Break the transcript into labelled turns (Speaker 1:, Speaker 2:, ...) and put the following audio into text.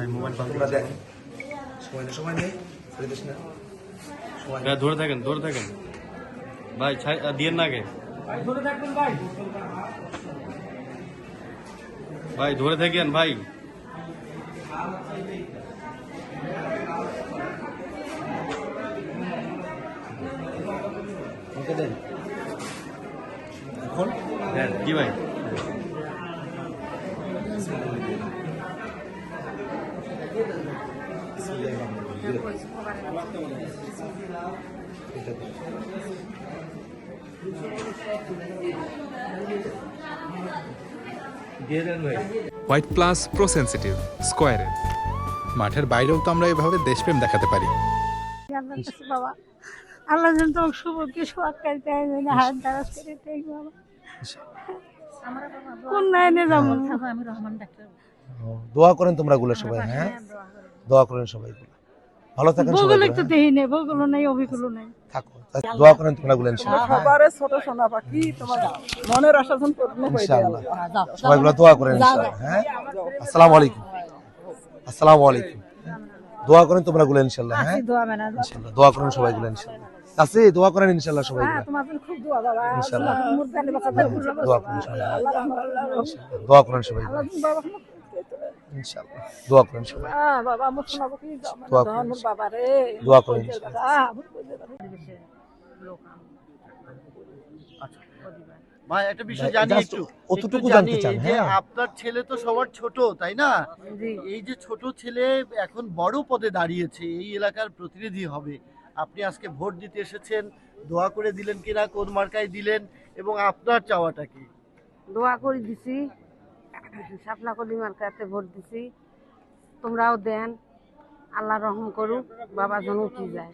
Speaker 1: ভাই মোবাইল বন্ধ
Speaker 2: তোমরা দেখ সময় নেই ছেড়ে দিস না
Speaker 1: ভাই ধরে থাকেন ভাই দিয়েন না আগে ভাই ধরে থাকেন ভাই
Speaker 2: ওকে দেন এখন
Speaker 1: হ্যাঁ কি ভাই
Speaker 3: হোয়াইট প্লাস প্রো সেনসিটিভ স্কয়ারের মাঠের বাইরেও তো আমরা এভাবে দেশপ্রেম দেখাতে পারি।
Speaker 4: বাবা আল্লাহ যেন তো শুভকে সরকার দেয় হাত দারাজ করে দেয় বাবা কোন লাইনে যাবো আমি রহমান ডাক্তার
Speaker 2: দোয়া করেন তোমরা গুলো সবাই হ্যাঁ দোয়া করেন সবাই গুলো ভালো থাকেন সবাই
Speaker 4: বগুলো একটু দেই নেই বগুলো নাই অভিগুলো নাই
Speaker 2: থাকো দোয়া করেন তোমরা গুলো ইনশাআল্লাহ
Speaker 5: সবারে ছোট সোনা পাখি তোমার মনের আশা যখন পূর্ণ হয়ে যায়
Speaker 2: ইনশাআল্লাহ সবাই গুলো দোয়া করেন ইনশাআল্লাহ হ্যাঁ আসসালামু আলাইকুম দোয়া করেন তোমরা গুলো ইনশাআল্লাহ হ্যাঁ ইনশাআল্লাহ দোয়া করেন সবাই গুলো ইনশাআল্লাহ আছে দোয়া করেন ইনশাআল্লাহ সবাই গুলো
Speaker 4: তোমাদের খুব দোয়া বাবা
Speaker 2: ইনশাআল্লাহ
Speaker 4: মুরদানি বাচ্চাদের
Speaker 2: দোয়া করেন দোয়া করেন সবাই ইনশাআল্লাহ দোয়া করেন সবাই
Speaker 4: বাবা আমার শোনা পাখি
Speaker 2: দোয়া করেন
Speaker 4: বাবা রে
Speaker 2: দোয়া করেন ইনশাআল্লাহ
Speaker 6: ভাই একটা বিষয় জানি একটু
Speaker 2: অতটুকু জানতে চান
Speaker 6: যে
Speaker 2: হ্যাঁ
Speaker 6: আপনার ছেলে তো সবার ছোট তাই না এই যে ছোট ছেলে এখন বড় পদে দাঁড়িয়েছে এই এলাকার প্রতিনিধি হবে আপনি আজকে ভোট দিতে এসেছেন দোয়া করে দিলেন কিনা কোন মার্কায় দিলেন এবং আপনার চাওয়াটা কি
Speaker 7: দোয়া করে দিছি শাপলা কলি মার্কাতে ভোট দিছি তোমরাও দেন আল্লাহ রহম করুক বাবা যেন উঠে যায়